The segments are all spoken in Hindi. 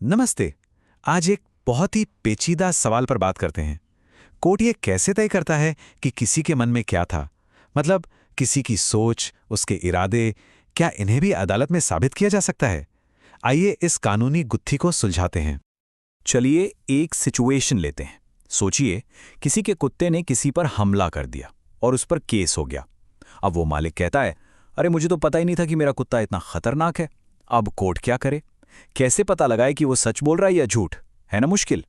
नमस्ते। आज एक बहुत ही पेचीदा सवाल पर बात करते हैं। कोर्ट ये कैसे तय करता है कि किसी के मन में क्या था? मतलब किसी की सोच, उसके इरादे, क्या इन्हें भी अदालत में साबित किया जा सकता है? आइए इस कानूनी गुत्थी को सुलझाते हैं। चलिए एक सिचुएशन लेते हैं। सोचिए, किसी के कुत्ते ने किसी पर हमला कर दिया और उस पर केस हो गया। अब वो मालिक कहता है, अरे मुझे तो पता ही नहीं था कि मेरा कुत्ता इतना खतरनाक है। अब कोर्ट क्या करे? कैसे पता लगाए कि वो सच बोल रहा है या झूठ? है ना मुश्किल।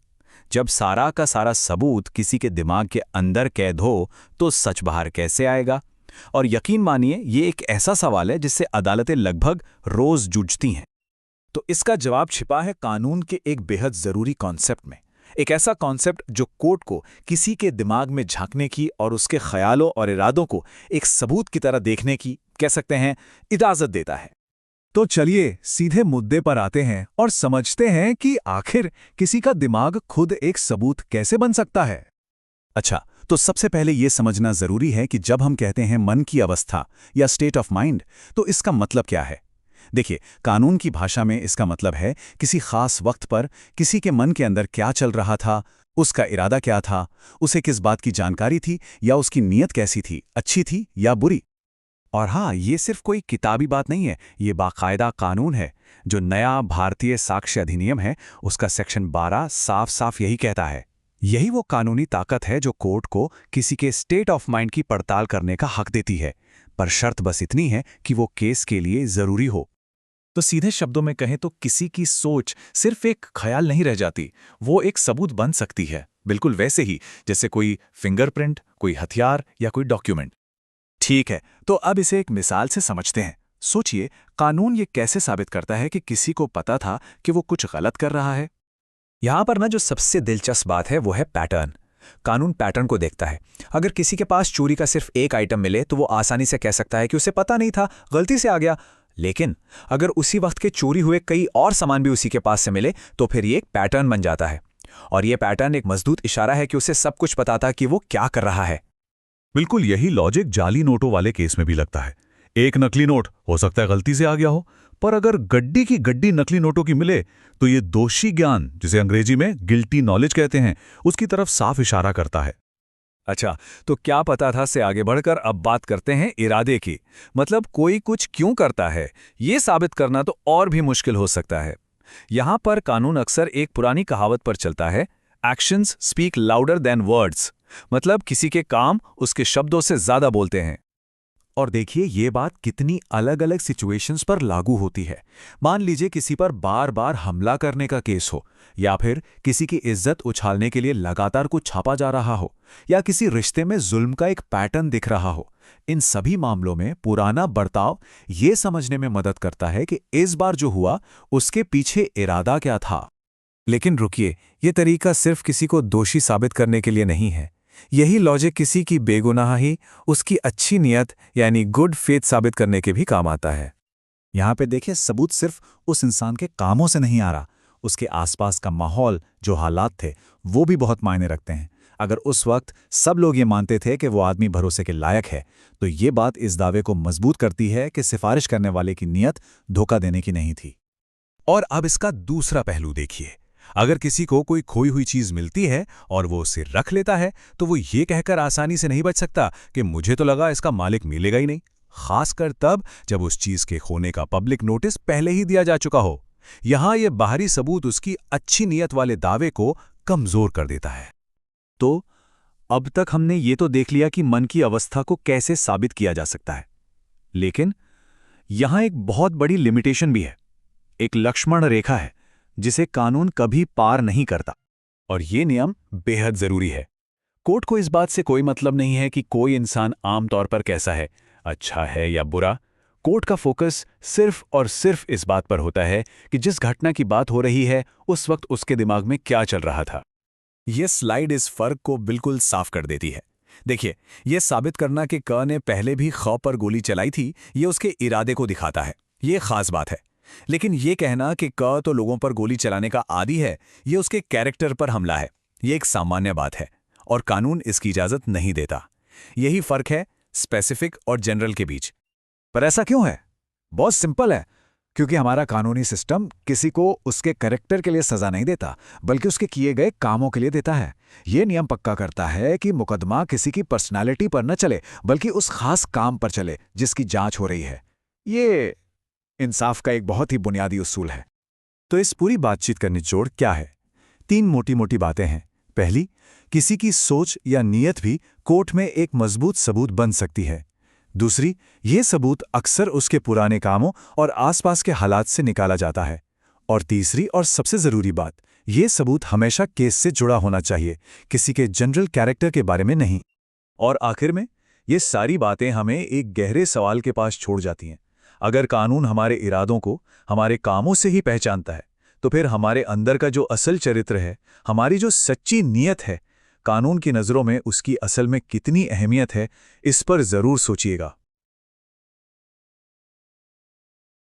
जब सारा का सारा सबूत किसी के दिमाग के अंदर कैद हो तो सच बाहर कैसे आएगा? और यकीन मानिए, ये एक ऐसा सवाल है जिससे अदालतें लगभग रोज जूझती हैं। तो इसका जवाब छिपा है कानून के एक बेहद जरूरी कॉन्सेप्ट में। एक ऐसा कॉन्सेप्ट जो कोर्ट को किसी के दिमाग में झांकने की और उसके ख्यालों और इरादों को एक सबूत की तरह देखने की, कह सकते हैं, इजाजत देता है। तो चलिए सीधे मुद्दे पर आते हैं और समझते हैं कि आखिर किसी का दिमाग खुद एक सबूत कैसे बन सकता है। अच्छा, तो सबसे पहले यह समझना जरूरी है कि जब हम कहते हैं मन की अवस्था या स्टेट ऑफ माइंड, तो इसका मतलब क्या है। देखिए, कानून की भाषा में इसका मतलब है किसी खास वक्त पर किसी के मन के अंदर क्या चल रहा था, उसका इरादा क्या था, उसे किस बात की जानकारी थी या उसकी नीयत कैसी थी, अच्छी थी या बुरी। और हाँ, ये सिर्फ कोई किताबी बात नहीं है, ये बाकायदा कानून है। जो नया भारतीय साक्ष्य अधिनियम है, उसका सेक्शन 12 साफ साफ यही कहता है। यही वो कानूनी ताकत है जो कोर्ट को किसी के स्टेट ऑफ माइंड की पड़ताल करने का हक देती है। पर शर्त बस इतनी है कि वो केस के लिए जरूरी हो। तो सीधे शब्दों में कहें तो किसी की सोच सिर्फ एक ख्याल नहीं रह जाती, वो एक सबूत बन सकती है, बिल्कुल वैसे ही जैसे कोई फिंगरप्रिंट, कोई हथियार या कोई डॉक्यूमेंट। ठीक है, तो अब इसे एक मिसाल से समझते हैं। सोचिए, कानून ये कैसे साबित करता है कि किसी को पता था कि वो कुछ गलत कर रहा है। यहां पर ना जो सबसे दिलचस्प बात है वो है पैटर्न। कानून पैटर्न को देखता है। अगर किसी के पास चोरी का सिर्फ एक आइटम मिले तो वो आसानी से कह सकता है कि उसे पता नहीं था, गलती से आ गया। लेकिन अगर उसी वक्त के चोरी हुए कई और सामान भी उसी के पास से मिले तो फिर ये एक पैटर्न बन जाता है। और ये पैटर्न एक मजबूत इशारा है कि उसे सब कुछ पता था कि वो क्या कर रहा है। बिल्कुल यही लॉजिक जाली नोटों वाले केस में भी लगता है। एक नकली नोट हो सकता है गलती से आ गया हो, पर अगर गड्डी की गड्डी नकली नोटों की मिले तो ये दोषी ज्ञान, जिसे अंग्रेजी में गिल्टी नॉलेज कहते हैं, उसकी तरफ साफ इशारा करता है। अच्छा, तो क्या पता था से आगे बढ़कर अब बात करते हैं इरादे की। मतलब कोई कुछ क्यों करता है, ये साबित करना तो और भी मुश्किल हो सकता है। यहां पर कानून अक्सर एक पुरानी कहावत पर चलता है, actions speak louder than words. मतलब किसी के काम उसके शब्दों से ज्यादा बोलते हैं। और देखिए, ये बात कितनी अलग अलग सिचुएशंस पर लागू होती है। मान लीजिए किसी पर बार बार हमला करने का केस हो, या फिर किसी की इज्जत उछालने के लिए लगातार कुछ छापा जा रहा हो, या किसी रिश्ते में जुल्म का एक पैटर्न दिख रहा हो। इन सभी मामलों में पुराना बर्ताव ये समझने में मदद करता है कि इस बार जो हुआ उसके पीछे इरादा क्या था। लेकिन रुकिए, ये तरीका सिर्फ किसी को दोषी साबित करने के लिए नहीं है। यही लॉजिक किसी की बेगुनाही, उसकी अच्छी नियत यानी गुड फेथ साबित करने के भी काम आता है। यहाँ पे देखिए, सबूत सिर्फ उस इंसान के कामों से नहीं आ रहा, उसके आसपास का माहौल, जो हालात थे, वो भी बहुत मायने रखते हैं। अगर उस वक्त सब लोग ये मानते थे कि वो आदमी भरोसे के लायक है, तो ये बात इस दावे को मजबूत करती है कि सिफारिश करने वाले की नीयत धोखा देने की नहीं थी। और अब इसका दूसरा पहलू देखिए। अगर किसी को कोई खोई हुई चीज मिलती है और वो उसे रख लेता है, तो वो ये कहकर आसानी से नहीं बच सकता कि मुझे तो लगा इसका मालिक मिलेगा ही नहीं। खासकर तब जब उस चीज के खोने का पब्लिक नोटिस पहले ही दिया जा चुका हो। यहां ये बाहरी सबूत उसकी अच्छी नीयत वाले दावे को कमजोर कर देता है। तो अब तक हमने ये तो देख लिया कि मन की अवस्था को कैसे साबित किया जा सकता है। लेकिन यहां एक बहुत बड़ी लिमिटेशन भी है। एक लक्ष्मण रेखा है जिसे कानून कभी पार नहीं करता। और ये नियम बेहद जरूरी है। कोर्ट को इस बात से कोई मतलब नहीं है कि कोई इंसान आमतौर पर कैसा है, अच्छा है या बुरा। कोर्ट का फोकस सिर्फ और सिर्फ इस बात पर होता है कि जिस घटना की बात हो रही है उस वक्त उसके दिमाग में क्या चल रहा था। यह स्लाइड इस फर्क को बिल्कुल साफ कर देती है। देखिए, यह साबित करना कि क ने पहले भी ख पर गोली चलाई थी, यह उसके इरादे को दिखाता है। यह खास बात है। लेकिन यह कहना कि क तो लोगों पर गोली चलाने का आदी है, यह उसके कैरेक्टर पर हमला है। यह एक सामान्य बात है और कानून इसकी इजाजत नहीं देता। यही फर्क है स्पेसिफिक और जनरल के बीच। पर ऐसा क्यों है? बहुत सिंपल है। क्योंकि हमारा कानूनी सिस्टम किसी को उसके कैरेक्टर के लिए सजा नहीं देता, बल्कि उसके किए गए कामों के लिए देता है। ये नियम पक्का करता है कि मुकदमा किसी की पर्सनालिटी पर न चले, बल्कि उस खास काम पर चले जिसकी जांच हो रही है। ये इंसाफ का एक बहुत ही बुनियादी उसूल है। तो इस पूरी बातचीत का निचोड़ क्या है? 3 मोटी मोटी बातें हैं। पहली, किसी की सोच या नीयत भी कोर्ट में एक मजबूत सबूत बन सकती है। दूसरी, ये सबूत अक्सर उसके पुराने कामों और आसपास के हालात से निकाला जाता है। और तीसरी और सबसे ज़रूरी बात, ये सबूत हमेशा केस से जुड़ा होना चाहिए, किसी के जनरल कैरेक्टर के बारे में नहीं। और आखिर में ये सारी बातें हमें एक गहरे सवाल के पास छोड़ जाती हैं। अगर कानून हमारे इरादों को हमारे कामों से ही पहचानता है, तो फिर हमारे अंदर का जो असल चरित्र है, हमारी जो सच्ची नीयत है, कानून की नज़रों में उसकी असल में कितनी अहमियत है, इस पर ज़रूर सोचिएगा।